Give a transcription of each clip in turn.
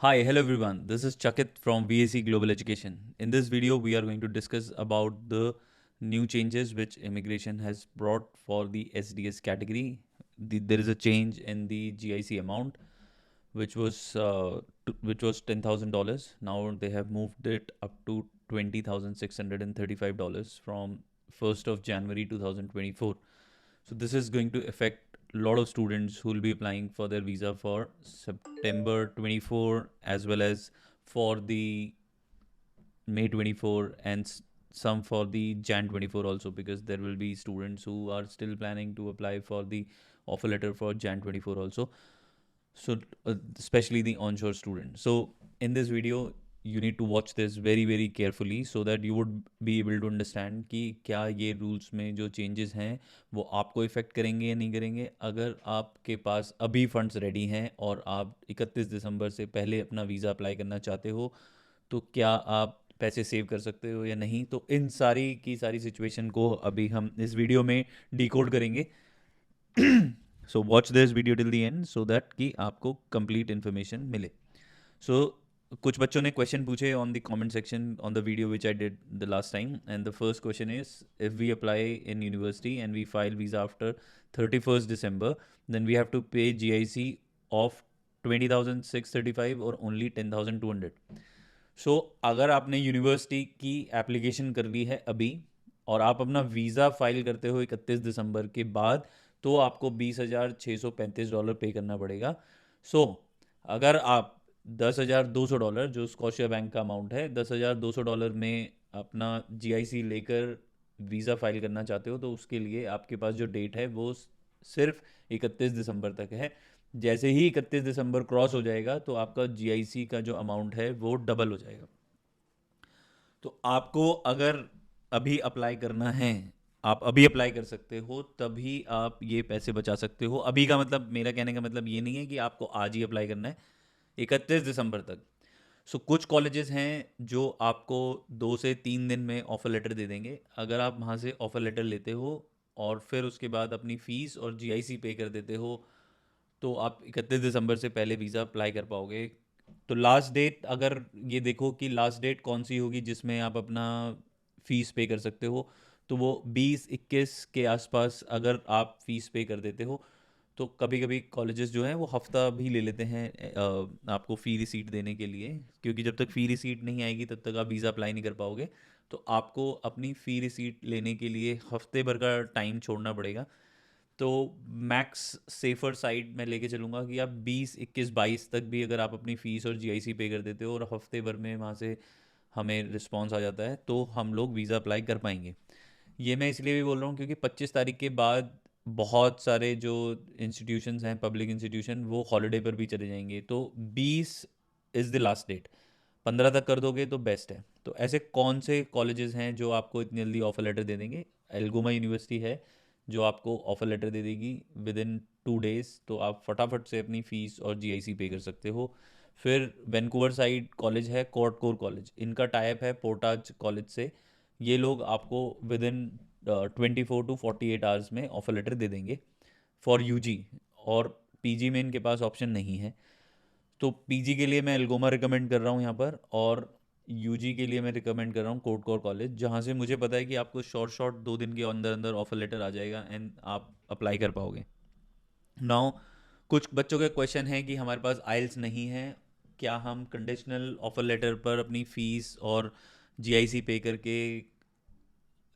Hi, hello everyone. This is Chakit from VAC Global Education. In this video, we are going to discuss about the new changes which immigration has brought for the SDS category. There is a change in the GIC amount, which was $10,000. Now they have moved it up to $20,635 from 1st of January 2024. So this is going to affect a lot of students who will be applying for their visa for September 24 as well as for the May 24 and some for the Jan 24 also, because there will be students who are still planning to apply for the offer letter for Jan 24 also. So especially the onshore student. So in this video you need to watch this very carefully so that you would be able to understand कि क्या ये rules में जो changes हैं वो आपको effect करेंगे या नहीं करेंगे। अगर आपके पास अभी फंड्स रेडी हैं और आप 31 दिसंबर से पहले अपना वीज़ा अप्लाई करना चाहते हो तो क्या आप पैसे सेव कर सकते हो या नहीं। तो इन सारी की सारी सिचुएशन को अभी हम इस वीडियो में डिकोड करेंगे। So watch this video till the and so that कि आपको कंप्लीट इन्फॉर्मेशन मिले। सो कुछ बच्चों ने क्वेश्चन पूछे on the comment section on the video which I did the last time, and the first question is if we apply in university and we file visa after 31st December, then we have to pay GIC of 20,635 और only 10,200। सो अगर आपने university की application कर ली है अभी और आप अपना वीज़ा फाइल करते हो 31 दिसंबर के बाद, तो आपको $20,635 पे करना पड़ेगा। सो अगर आप $10,200 जो स्कॉशिया बैंक का अमाउंट है, $10,200 में अपना GIC लेकर वीज़ा फाइल करना चाहते हो तो उसके लिए आपके पास जो डेट है वो सिर्फ 31 दिसंबर तक है। जैसे ही 31 दिसंबर क्रॉस हो जाएगा तो आपका GIC का जो अमाउंट है वो डबल हो जाएगा। तो आपको अगर अभी अप्लाई करना है, आप अभी अप्लाई कर सकते हो, तभी आप ये पैसे बचा सकते हो। अभी का मतलब, मेरा कहने का मतलब ये नहीं है कि आपको आज ही अप्लाई करना है 31 दिसंबर तक। सो कुछ कॉलेजेस हैं जो आपको 2 से 3 दिन में ऑफर लेटर दे देंगे। अगर आप वहाँ से ऑफर लेटर लेते हो और फिर उसके बाद अपनी फ़ीस और GIC पे कर देते हो तो आप 31 दिसंबर से पहले वीज़ा अप्लाई कर पाओगे। तो लास्ट डेट अगर ये देखो कि लास्ट डेट कौन सी होगी जिसमें आप अपना फ़ीस पे कर सकते हो, तो वो 20-21 के आसपास अगर आप फ़ीस पे कर देते हो तो कभी कभी कॉलेजेस जो हैं वो हफ्ता भी ले लेते हैं आपको फ़ी रिसीट देने के लिए, क्योंकि जब तक फ़ी रिसीट नहीं आएगी तब तक आप वीज़ा अप्लाई नहीं कर पाओगे। तो आपको अपनी फ़ी रिसीट लेने के लिए हफ्ते भर का टाइम छोड़ना पड़ेगा। तो मैक्स सेफर साइड मैं लेके चलूँगा कि आप 20, 21, 22 तक भी अगर आप अपनी फ़ीस और GIC पे कर देते हो और हफ्ते भर में वहाँ से हमें रिस्पांस आ जाता है तो हम लोग वीज़ा अप्लाई कर पाएंगे। ये मैं इसलिए भी बोल रहा हूँ क्योंकि 25 तारीख के बाद बहुत सारे जो इंस्टीट्यूशंस हैं, पब्लिक इंस्टीट्यूशन, वो हॉलीडे पर भी चले जाएंगे। तो 20 इज़ द लास्ट डेट। 15 तक कर दोगे तो बेस्ट है। तो ऐसे कौन से कॉलेजेस हैं जो आपको इतनी जल्दी ऑफर लेटर दे देंगे? एल्गोमा यूनिवर्सिटी है जो आपको ऑफर लेटर दे देगी विद इन 2 डेज़, तो आप फटाफट से अपनी फ़ीस और GIC पे कर सकते हो। फिर वैंकूवर साइड कॉलेज है कोर्ट कोर कॉलेज, इनका टाइप है पोर्टाज कॉलेज से। ये लोग आपको विद इन 24 to 48 आवर्स में ऑफर लेटर दे देंगे फॉर UG। और PG में इनके पास ऑप्शन नहीं है। तो PG के लिए मैं एल्गोमा रिकमेंड कर रहा हूँ यहाँ पर, और UG के लिए मैं रिकमेंड कर रहा हूँ कोर्ट कोर कॉलेज, जहाँ से मुझे पता है कि आपको शॉर्ट शॉर्ट 2 दिन के अंदर अंदर ऑफर लेटर आ जाएगा एंड आप अप्लाई कर पाओगे। नाउ कुछ बच्चों के क्वेश्चन है कि हमारे पास आइल्स नहीं है, क्या हम कंडीशनल ऑफर लेटर पर अपनी फ़ीस और GIC पे करके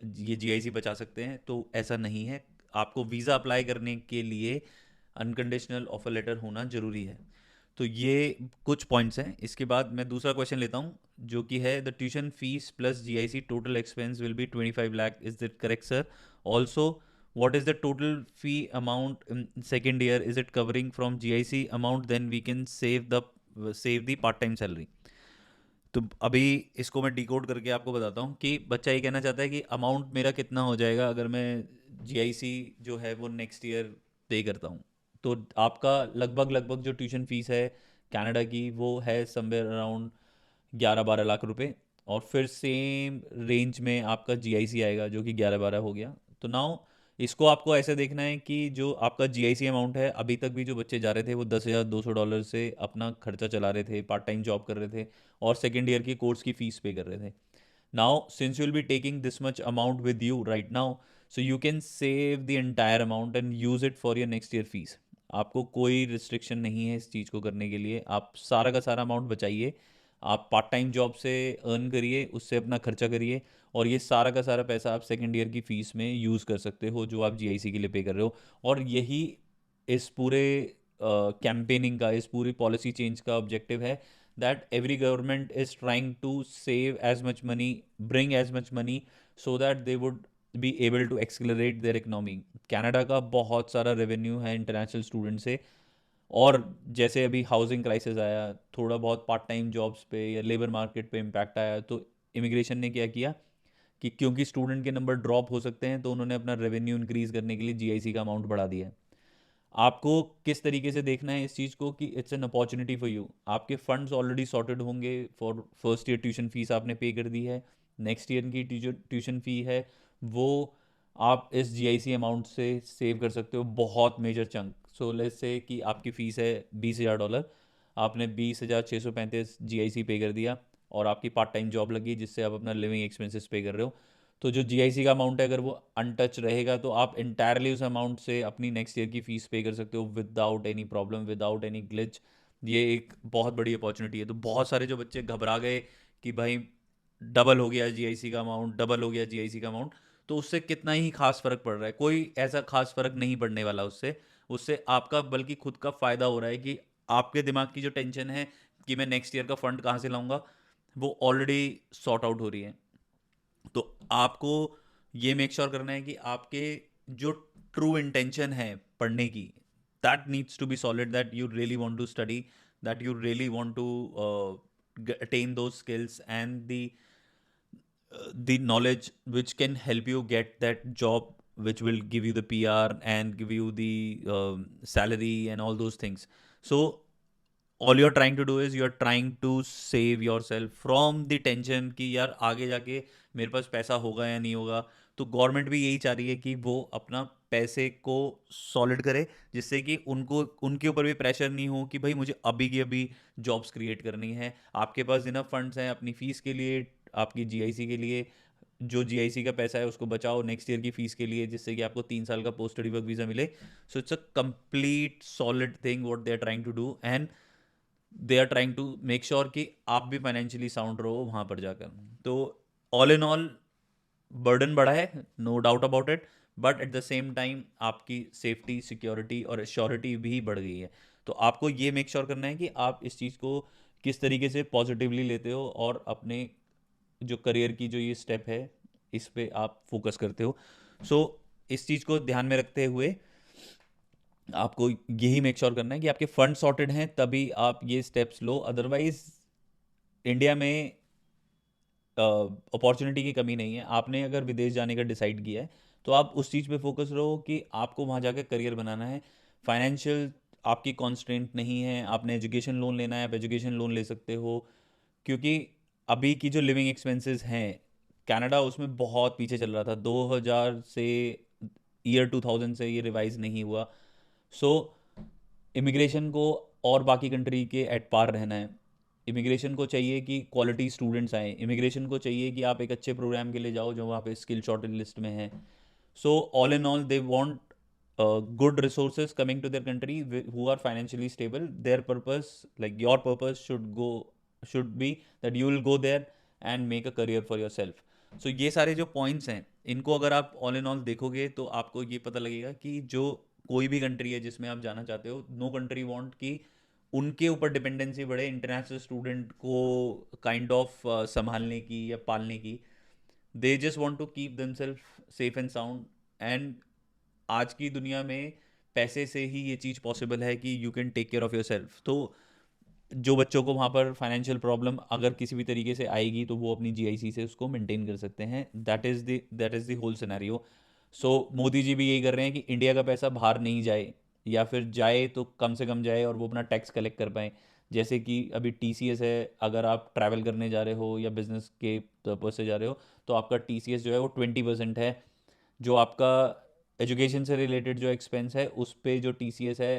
ये GIC बचा सकते हैं? तो ऐसा नहीं है। आपको वीज़ा अप्लाई करने के लिए अनकंडीशनल ऑफर लेटर होना ज़रूरी है। तो ये कुछ पॉइंट्स हैं। इसके बाद मैं दूसरा क्वेश्चन लेता हूँ जो कि है the tuition fees plus GIC total expense will be 25 lakh, is that correct sir? Also what is the total fee amount in second year, is it covering from GIC amount, then we can save the part time salary? तो अभी इसको मैं decode करके आपको बताता हूँ कि बच्चा ये कहना चाहता है कि अमाउंट मेरा कितना हो जाएगा अगर मैं GIC जो है वो नेक्स्ट ईयर पे करता हूँ। तो आपका लगभग लगभग जो ट्यूशन फीस है कनाडा की वो है समवेयर अराउंड 11-12 लाख रुपए, और फिर सेम रेंज में आपका GIC आएगा जो कि 11-12 हो गया। तो नाउ इसको आपको ऐसे देखना है कि जो आपका जीआईसी अमाउंट है, अभी तक भी जो बच्चे जा रहे थे वो $10,200 से अपना खर्चा चला रहे थे, पार्ट टाइम जॉब कर रहे थे और सेकेंड ईयर की कोर्स की फीस पे कर रहे थे. Now, since you'll be taking this much amount with you right now, so you can save the entire amount and use it for your next year fees. आपको कोई restriction नहीं है इस चीज़ को करने के लिए. आप सारा का सारा अमाउंट बचाइए, आप पार्ट टाइम जॉब से अर्न करिए, उससे अपना खर्चा करिए, और ये सारा का सारा पैसा आप सेकेंड ईयर की फ़ीस में यूज़ कर सकते हो जो आप जीआईसी के लिए पे कर रहे हो. और यही इस पूरे कैंपेनिंग का, इस पूरी पॉलिसी चेंज का ऑब्जेक्टिव है, that every government is trying to save as much money, bring as much money, so that they would be able to accelerate their economy. Canada का बहुत सारा रेवेन्यू है इंटरनेशनल स्टूडेंट से. और जैसे अभी हाउसिंग क्राइसिस आया, थोड़ा बहुत पार्ट टाइम जॉब्स पे या लेबर मार्केट पे इम्पैक्ट आया, तो इमिग्रेशन ने क्या किया कि क्योंकि स्टूडेंट के नंबर ड्रॉप हो सकते हैं, तो उन्होंने अपना रेवेन्यू इंक्रीज़ करने के लिए जीआईसी का अमाउंट बढ़ा दिया है. आपको किस तरीके से देखना है इस चीज़ को कि it's an opportunity for you. आपके फंड्स ऑलरेडी सॉर्टेड होंगे. For first year tuition fees आपने पे कर दी है. नेक्स्ट ईयर की ट्यूशन फ़ी है वो आप इस जीआईसी अमाउंट से सेव कर सकते हो बहुत major chunk. So let's say कि आपकी फ़ीस है $20,000, आपने 20,635 जीआईसी पे कर दिया और आपकी पार्ट टाइम जॉब लगी जिससे आप अपना लिविंग एक्सपेंसेस पे कर रहे हो. तो जो जीआईसी का अमाउंट है अगर वो अनटच रहेगा तो आप इंटायरली उस अमाउंट से अपनी नेक्स्ट ईयर की फ़ीस पे कर सकते हो without any problem, without any glitch. ये एक बहुत बड़ी अपॉर्चुनिटी है. तो बहुत सारे जो बच्चे घबरा गए कि भाई डबल हो गया जीआईसी का अमाउंट, डबल हो गया जीआईसी का अमाउंट, तो उससे कितना ही खास फ़र्क पड़ रहा है. कोई ऐसा खास फ़र्क नहीं पड़ने वाला उससे. उससे आपका बल्कि खुद का फ़ायदा हो रहा है कि आपके दिमाग की जो टेंशन है कि मैं नेक्स्ट ईयर का फंड कहाँ से लाऊंगा, वो ऑलरेडी सॉर्ट आउट हो रही है. तो आपको ये मेक श्योर करना है कि आपके जो ट्रू इंटेंशन है पढ़ने की, that needs to be solid, that you really want to study, that you really want to attain those skills and the knowledge which can help you get that job, which will give you the PR and give you the salary and all those things. So all you're trying to do is you're trying to save yourself from the tension कि यार आगे जाके मेरे पास पैसा होगा या नहीं होगा. तो गवर्नमेंट भी यही चाह रही है कि वो अपना पैसे को सॉलिड करे, जिससे कि उनको उनके ऊपर भी प्रेशर नहीं हो कि भाई मुझे अभी की अभी जॉब्स क्रिएट करनी है. आपके पास इनफ फंड्स हैं अपनी फ़ीस के लिए, आपकी जीआईसी के लिए. जो जीआईसी का पैसा है उसको बचाओ नेक्स्ट ईयर की फ़ीस के लिए, जिससे कि आपको 3 साल का पोस्ट स्टडी वर्क वीज़ा मिले. So it's a complete solid thing what they are trying to do, and they are trying to make sure कि आप भी फाइनेंशियली साउंड रहो वहाँ पर जाकर. तो ऑल इन ऑल बर्डन बढ़ा है, no doubt about it, but at the same time आपकी सेफ्टी, सिक्योरिटी और एश्योरिटी भी बढ़ गई है. तो आपको ये मेक श्योर करना है कि आप इस चीज़ को किस तरीके से पॉजिटिवली लेते हो और अपने जो करियर की जो ये स्टेप है इस पे आप फोकस करते हो. सो इस चीज़ को ध्यान में रखते हुए आपको यही मेक श्योर करना है कि आपके फंड सॉर्टेड हैं, तभी आप ये स्टेप्स लो. अदरवाइज इंडिया में अपॉर्चुनिटी की कमी नहीं है. आपने अगर विदेश जाने का डिसाइड किया है तो आप उस चीज़ पे फोकस रहो कि आपको वहाँ जाकर करियर बनाना है. फाइनेंशियल आपकी कॉन्स्ट्रेंट नहीं है. आपने एजुकेशन लोन लेना है, आप एजुकेशन लोन ले सकते हो, क्योंकि अभी की जो लिविंग एक्सपेंसेस हैं कनाडा उसमें बहुत पीछे चल रहा था. 2000 से, ईयर 2000 से ये रिवाइज नहीं हुआ. सो इमिग्रेशन को और बाकी कंट्री के एट पार रहना है. इमिग्रेशन को चाहिए कि क्वालिटी स्टूडेंट्स आए. इमिग्रेशन को चाहिए कि आप एक अच्छे प्रोग्राम के लिए जाओ जो वहाँ पे स्किल शॉर्टेज लिस्ट में है. सो all in all they want good resources coming to their country who are financially stable. Their purpose, like your purpose, should be that you will go there and make a career for yourself. So ये सारे जो points हैं इनको अगर आप all in all देखोगे तो आपको ये पता लगेगा कि जो कोई भी कंट्री है जिसमें आप जाना चाहते हो, नो कंट्री वांट कि उनके ऊपर डिपेंडेंसी बढ़े इंटरनेशनल स्टूडेंट को काइंड ऑफ संभालने की या पालने की. They just want to keep themself safe and sound. And आज की दुनिया में पैसे से ही ये चीज़ पॉसिबल है कि you can take care of yourself. तो जो बच्चों को वहाँ पर फाइनेंशियल प्रॉब्लम अगर किसी भी तरीके से आएगी तो वो अपनी जीआईसी से उसको मेंटेन कर सकते हैं. That is the whole scenario. So Modi ji भी यही कर रहे हैं कि इंडिया का पैसा बाहर नहीं जाए, या फिर जाए तो कम से कम जाए और वो अपना टैक्स कलेक्ट कर पाएँ. जैसे कि अभी टीसीएस है, अगर आप ट्रैवल करने जा रहे हो या बिजनेस के पर्पज से जा रहे हो तो आपका टीसीएस जो है वो 20% है. जो आपका एजुकेशन से रिलेटेड जो एक्सपेंस है उस पे जो TCS है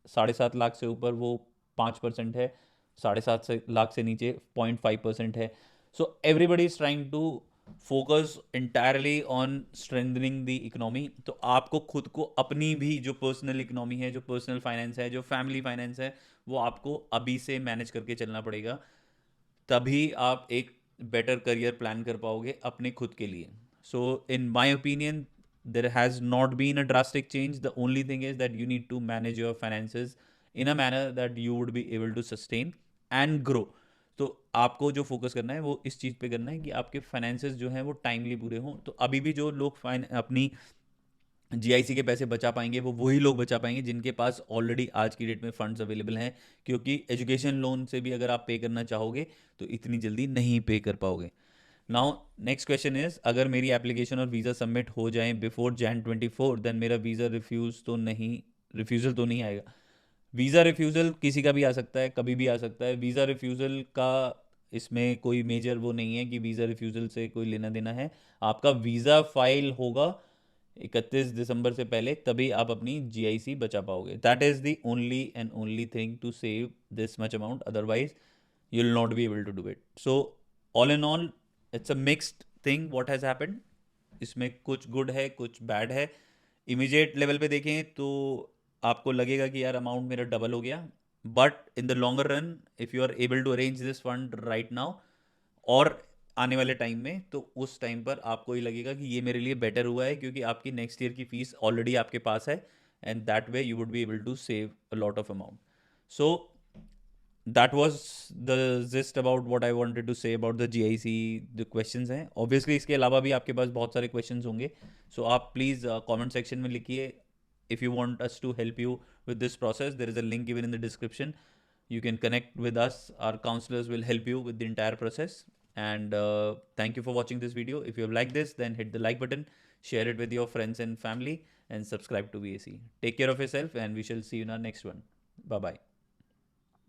7.5 लाख से ऊपर वो 5% है, 7.5 लाख से नीचे 0.5% है. So everybody is trying to focus entirely on strengthening the economy. तो आपको खुद को अपनी भी जो पर्सनल इकोनॉमी है, जो पर्सनल फाइनेंस है, जो फैमिली फाइनेंस है, वो आपको अभी से मैनेज करके चलना पड़ेगा. तभी आप एक बेटर करियर प्लान कर पाओगे अपने खुद के लिए. So in my opinion there has not been a drastic change. The only thing is that you need to manage your finances in a manner that you would be able to sustain and grow. तो आपको जो focus करना है वो इस चीज़ पे करना है कि आपके फाइनेंसेस जो हैं वो टाइमली पूरे हों. तो अभी भी जो लोग अपनी GIC के पैसे बचा पाएंगे वो वही लोग बचा पाएंगे जिनके पास ऑलरेडी आज की डेट में फंड्स अवेलेबल हैं. क्योंकि एजुकेशन लोन से भी अगर आप पे करना चाहोगे तो इतनी जल्दी नहीं पे कर पाओगे. नाउ नेक्स्ट क्वेश्चन इज, अगर मेरी एप्लीकेशन और वीज़ा सबमिट हो जाए बिफोर Jan 24, देन मेरा वीज़ा रिफ्यूज़ल तो नहीं आएगा. वीज़ा रिफ्यूज़ल किसी का भी आ सकता है, कभी भी आ सकता है. वीज़ा रिफ्यूज़ल का इसमें कोई मेजर वो नहीं है कि वीज़ा रिफ्यूज़ल से कोई लेना देना है. आपका वीज़ा फाइल होगा 31 दिसंबर से पहले, तभी आप अपनी GIC बचा पाओगे. That is the only and only thing to save this much amount. Otherwise you will not be able to do it. So all in all it's a mixed thing what has happened. इसमें कुछ good है, कुछ bad है. Immediate level पे देखें तो आपको लगेगा कि यार अमाउंट मेरा डबल हो गया. But in the longer run, if you are able to arrange this fund right now और आने वाले टाइम में, तो उस टाइम पर आपको ये लगेगा कि ये मेरे लिए बेटर हुआ है क्योंकि आपकी नेक्स्ट ईयर की फीस ऑलरेडी आपके पास है. And that way you would be able to save a lot of amount. So that was the gist about what I wanted to say about the GIC. The questions हैं obviously, इसके अलावा भी आपके पास बहुत सारे questions होंगे. So आप please comment section में लिखिए. If you want us to help you with this process, there is a link given in the description. You can connect with us. Our counselors will help you with the entire process. And thank you for watching this video. If you have liked this, then hit the like button, share it with your friends and family, and subscribe to VAC. Take care of yourself, and we shall see you in our next one. Bye bye.